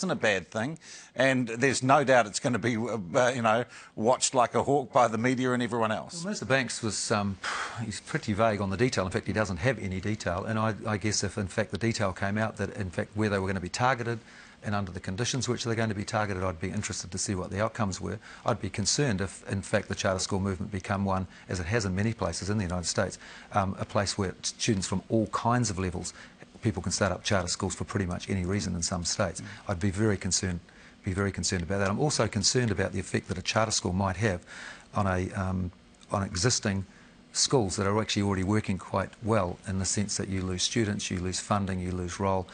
isn't a bad thing, and there's no doubt it's going to be, watched like a hawk by the media and everyone else. Well, Mr Banks was, he's pretty vague on the detail. In fact, he doesn't have any detail, and I guess if in fact the detail came out that in fact where they were going to be targeted and under the conditions which they're going to be targeted, I'd be interested to see what the outcomes were. I'd be concerned if in fact the charter school movement become one, as it has in many places in the United States, a place where students from all kinds of levels, people can start up charter schools for pretty much any reason in some states. I'd be very concerned about that. I'm also concerned about the effect that a charter school might have on existing schools that are actually already working quite well, in the sense that you lose students, you lose funding, you lose role.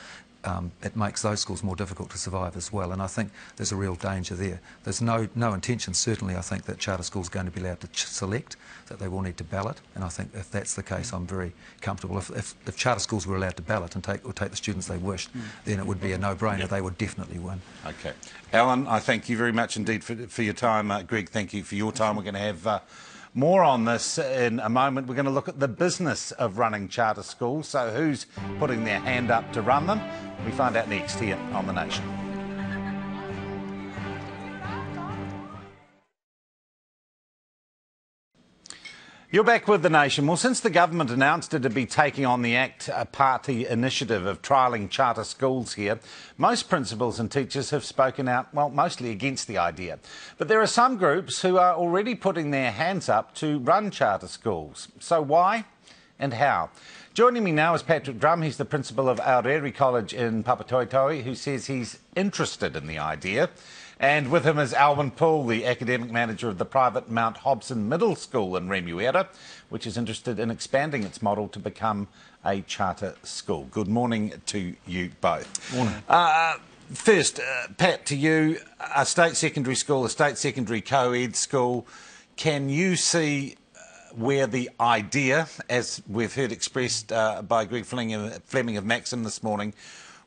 It makes those schools more difficult to survive as well, and I think there's a real danger there. There's no intention, certainly, I think, that charter schools are going to be allowed to select, that they will need to ballot, and I think if that's the case, I'm very comfortable. If charter schools were allowed to ballot and take the students they wished, then it would be a no-brainer. Yep. They would definitely win. Okay. Alan, I thank you very much indeed for your time. Greg, thank you for your time. We're going to have more on this in a moment. We're going to look at the business of running charter schools. So who's putting their hand up to run them? We find out next here on The Nation. You're back with The Nation. Well, since the government announced it to be taking on the ACT Party initiative of trialling charter schools here, most principals and teachers have spoken out, well, mostly against the idea. But there are some groups who are already putting their hands up to run charter schools. So why and how? Joining me now is Patrick Drum. He's the principal of Aorere College in Papatoetoe, who says he's interested in the idea. And with him is Alwyn Poole, the academic manager of the private Mount Hobson Middle School in Remuera, which is interested in expanding its model to become a charter school. Good morning to you both. Morning. First, Pat, to you, a state secondary school, a state secondary co-ed school, can you see where the idea, as we've heard expressed by Greg Fleming of Maxim this morning,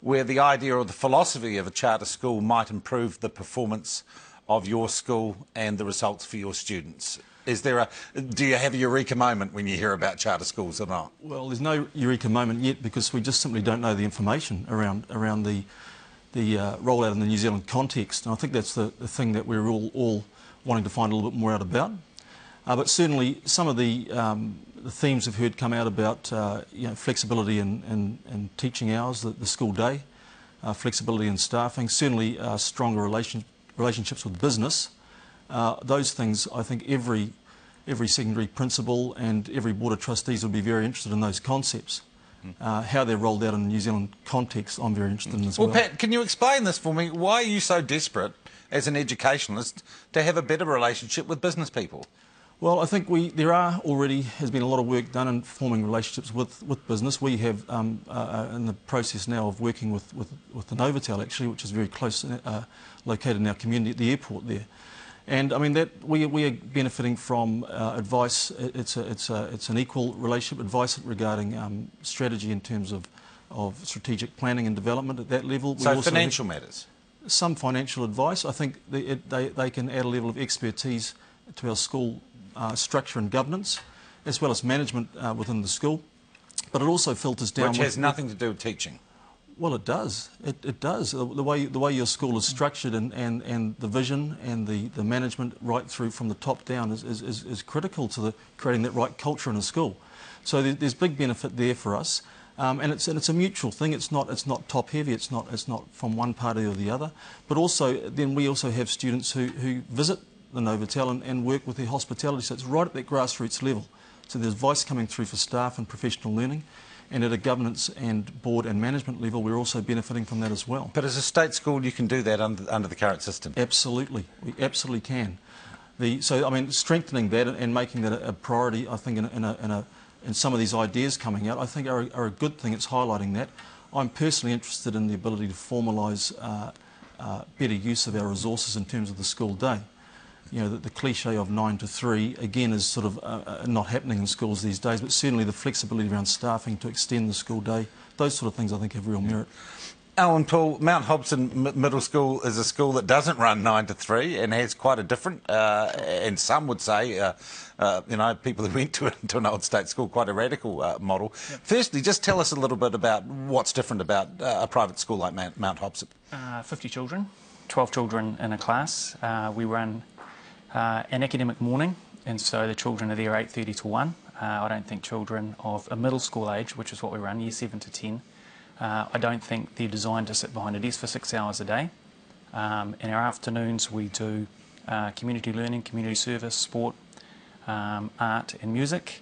where the idea or the philosophy of a charter school might improve the performance of your school and the results for your students? Do you have a eureka moment when you hear about charter schools or not? Well, there's no eureka moment yet, because we just simply don't know the information around the rollout in the New Zealand context, and I think that's the thing that we're all wanting to find a little bit more out about. But certainly some of the themes we've heard come out about flexibility in teaching hours, the school day, flexibility in staffing, certainly stronger relationships with business. Those things, I think every secondary principal and every board of trustees would be very interested in those concepts. How they're rolled out in the New Zealand context, I'm very interested in as well. Well, Pat, can you explain this for me? Why are you so desperate as an educationalist to have a better relationship with business people? Well, I think there has been a lot of work done in forming relationships with business. We have in the process now of working with the Novotel, actually, which is very close, located in our community at the airport there. And I mean that we are benefiting from advice. It's an equal relationship, advice regarding strategy in terms of strategic planning and development at that level. So financial matters. Some financial advice. I think they can add a level of expertise to our school structure and governance, as well as management within the school. But it also filters down. Which has nothing to do with teaching. Well, it does. It does. The way your school is structured and the vision and the management right through from the top down is critical to creating that right culture in a school. So there's big benefit there for us. And it's a mutual thing. It's not top heavy. It's not from one party or the other. But also then we also have students who visit the Novotel and work with their hospitality. So it's right at that grassroots level. So there's advice coming through for staff and professional learning. And at a governance and board and management level, we're also benefiting from that as well. But as a state school, you can do that under the current system? Absolutely. We absolutely can. So, I mean, strengthening that and making that a priority, I think, in some of these ideas coming out, I think are a good thing. It's highlighting that. I'm personally interested in the ability to formalise better use of our resources in terms of the school day. You know, the cliche of 9 to 3, again, is sort of not happening in schools these days, but certainly the flexibility around staffing to extend the school day, those sort of things I think have real merit. Alan Poole, Mount Hobson Middle School is a school that doesn't run 9 to 3 and has quite a different, and some would say, you know, people who went to an old state school, quite a radical model. Yep. Firstly, just tell us a little bit about what's different about a private school like Mount Hobson. 50 children, 12 children in a class. We run an academic morning, and so the children are there 8:30 to 1. I don't think children of a middle school age, which is what we run, year 7 to 10, I don't think they're designed to sit behind a desk for 6 hours a day. In our afternoons we do community learning, community service, sport, art and music.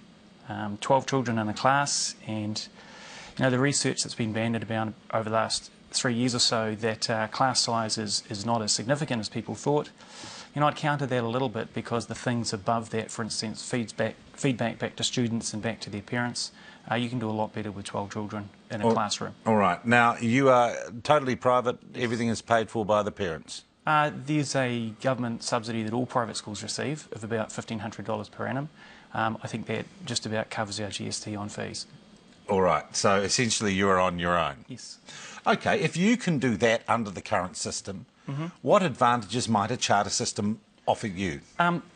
12 children in a class, and you know, the research that's been bandied about over the last 3 years or so that class size is not as significant as people thought. You know, I'd counter that a little bit because the things above that, for instance, feedback back to students and back to their parents, you can do a lot better with 12 children in a classroom. All right. Now, you are totally private. Everything is paid for by the parents. There's a government subsidy that all private schools receive of about $1,500 per annum. I think that just about covers our GST on fees. All right. So essentially you are on your own. Yes. Okay. If you can do that under the current system, what advantages might a charter system offer you?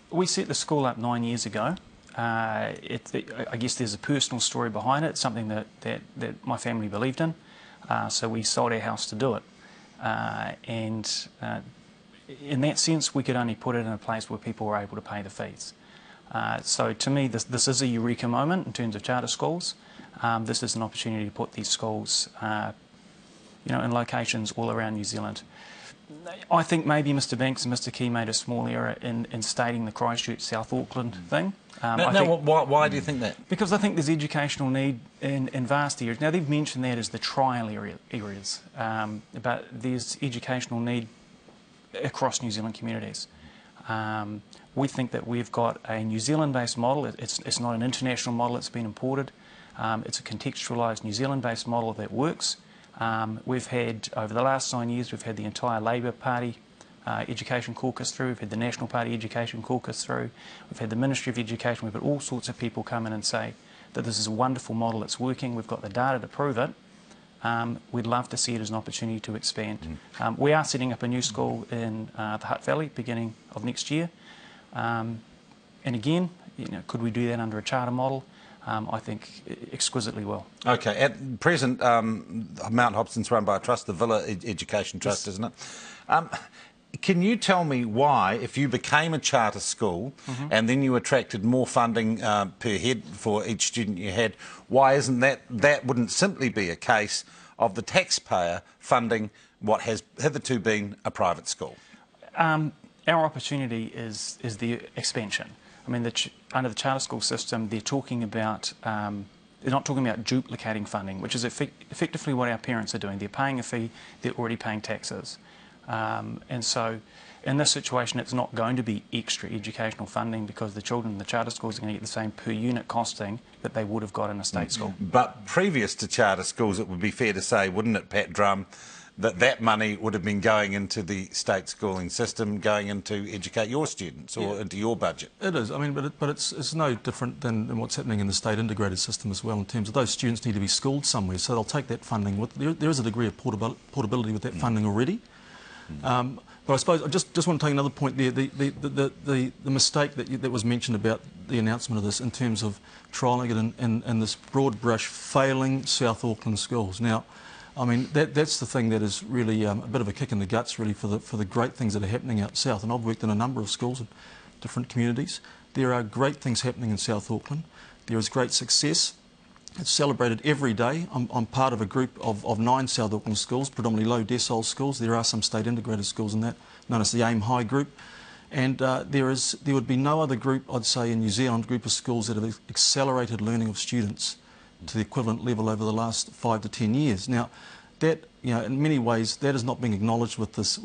We set the school up 9 years ago. I guess there's a personal story behind it. It's something that my family believed in. So we sold our house to do it. And in that sense, we could only put it in a place where people were able to pay the fees. So to me, this is a eureka moment in terms of charter schools. This is an opportunity to put these schools, you know, in locations all around New Zealand. I think maybe Mr Banks and Mr Key made a small error in stating the Christchurch South Auckland thing. Why do you think that? Because I think there's educational need in vast areas. Now, they've mentioned that as the trial areas, but there's educational need across New Zealand communities. We think that we've got a New Zealand-based model. It's not an international model that's been imported. It's a contextualised New Zealand-based model that works. We've had, over the last 9 years, we've had the entire Labour Party Education Caucus through, we've had the National Party Education Caucus through, we've had the Ministry of Education, we've had all sorts of people come in and say that this is a wonderful model that's working, we've got the data to prove it. We'd love to see it as an opportunity to expand. We are setting up a new school in the Hutt Valley beginning of next year. And again, you know, could we do that under a charter model? I think exquisitely well. Okay, at present, Mount Hobson's run by a trust, the Villa Education Trust, yes. Isn't it? Can you tell me why, if you became a charter school and then you attracted more funding per head for each student you had, why isn't that wouldn't simply be a case of the taxpayer funding what has hitherto been a private school? Our opportunity is the expansion. I mean, under the charter school system, they're talking about, they're not talking about duplicating funding, which is effectively what our parents are doing. They're paying a fee, they're already paying taxes. And so in this situation, it's not going to be extra educational funding because the children in the charter schools are going to get the same per unit costing that they would have got in a state school. But previous to charter schools, it would be fair to say, wouldn't it, Pat Drum, that money would have been going into the state schooling system, going into educate your students or into your budget? It is. I mean, but it's no different than what's happening in the state integrated system as well, in terms of those students need to be schooled somewhere, so they'll take that funding. There is a degree of portability with that funding already. But I suppose I just want to take another point there. The mistake that was mentioned about the announcement of this in terms of trialling it in this broad brush failing South Auckland schools. Now, I mean, that's the thing that is really a bit of a kick in the guts, really, for the great things that are happening out south. And I've worked in a number of schools in different communities. There are great things happening in South Auckland. There is great success. It's celebrated every day. I'm part of a group of 9 South Auckland schools, predominantly low decile schools. There are some state integrated schools in that, known as the AIM High group. And there would be no other group, I'd say, in New Zealand, group of schools that have accelerated learning of students to the equivalent level over the last 5 to 10 years. Now, that, you know, in many ways, that is not being acknowledged with this.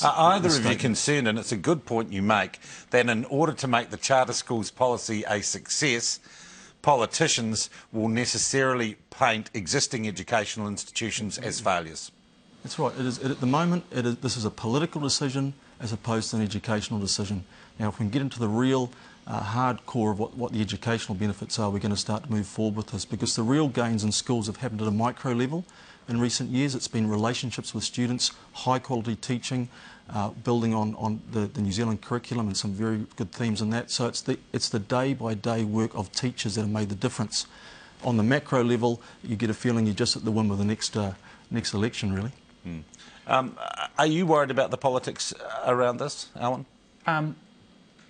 Either of you concerned, and it's a good point you make, that in order to make the charter schools policy a success, politicians will necessarily paint existing educational institutions as failures. That's right. At the moment, this is a political decision as opposed to an educational decision. Now, if we can get into the real hardcore of what the educational benefits are, we're going to start to move forward with this, because the real gains in schools have happened at a micro level. in recent years. It's been relationships with students, high quality teaching, building on the New Zealand curriculum and some very good themes in that. So it's the day-by-day work of teachers that have made the difference. On the macro level, you get a feeling you're just at the whim of the next election, really. Are you worried about the politics around this, Alan?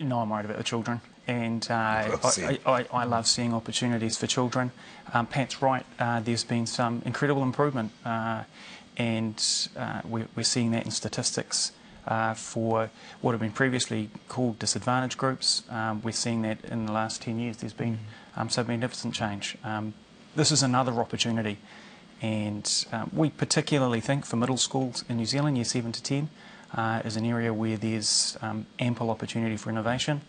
No, I'm worried about the children, and I love seeing opportunities for children. Pat's right, there's been some incredible improvement, and we're seeing that in statistics for what have been previously called disadvantaged groups. We're seeing that in the last 10 years there's been some magnificent change. This is another opportunity, and we particularly think for middle schools in New Zealand, year 7 to 10, is an area where there's ample opportunity for innovation.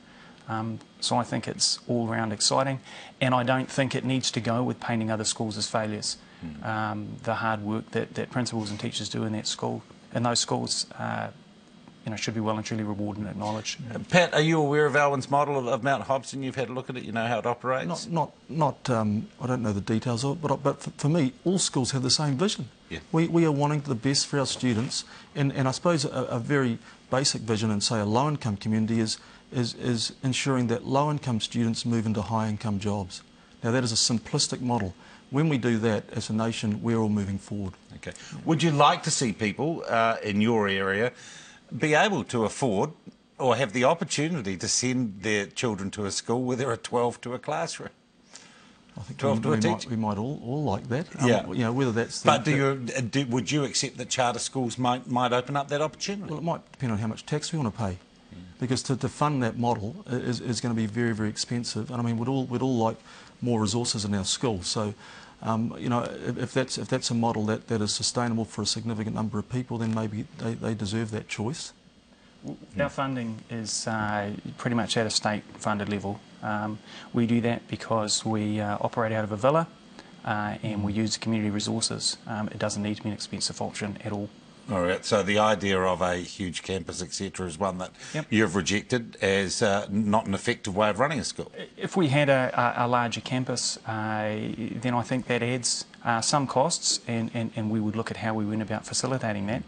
So I think it's all round exciting, and I don't think it needs to go with painting other schools as failures. The hard work that principals and teachers do in those schools, should be well and truly rewarded and acknowledged. Pat, are you aware of Alwyn's model of Mount Hobson? You've had a look at it. You know how it operates. Not. I don't know the details of it, but for me, all schools have the same vision. Yeah. We are wanting the best for our students, and I suppose a very basic vision in, say, a low-income community is ensuring that low-income students move into high-income jobs. Now, that is a simplistic model. When we do that, as a nation, we're all moving forward. Okay. Would you like to see people in your area be able to afford or have the opportunity to send their children to a school where there are 12 to a classroom? I think 12 to a teacher? we might all like that. Yeah. Whether that's... But would you accept that charter schools might open up that opportunity? Well, it might depend on how much tax we want to pay. Because to fund that model is going to be very, very expensive. And I mean, we'd all like more resources in our schools. So, if that's a model that is sustainable for a significant number of people, then maybe they deserve that choice. Our funding is pretty much at a state-funded level. We do that because we operate out of a villa and we use community resources. It doesn't need to be an expensive option at all. All right, so the idea of a huge campus, etc., is one that you've rejected as not an effective way of running a school. If we had a larger campus, then I think that adds some costs, and we would look at how we went about facilitating that,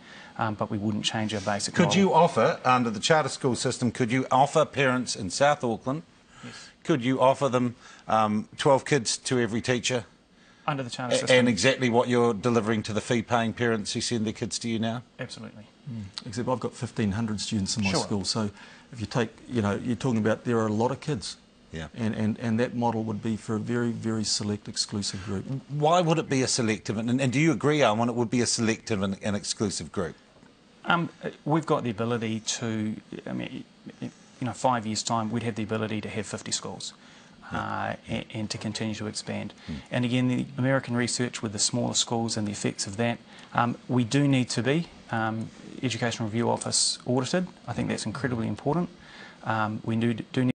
but we wouldn't change our basic model. Could you offer, under the charter school system, could you offer parents in South Auckland, could you offer them 12 kids to every teacher? Under the charter system. And exactly what you're delivering to the fee-paying parents who send their kids to you now? Absolutely. Except I've got 1,500 students in my Sure. school, so if you take, you're talking about there are a lot of kids. Yeah. And that model would be for a very, very select, exclusive group. Why would it be a selective, and do you agree, Alan, it would be a selective and exclusive group? We've got the ability to, 5 years' time, we'd have the ability to have 50 schools. And to continue to expand. And again, the American research with the smaller schools and the effects of that, we do need to be Education Review Office audited. I think that's incredibly important. We do need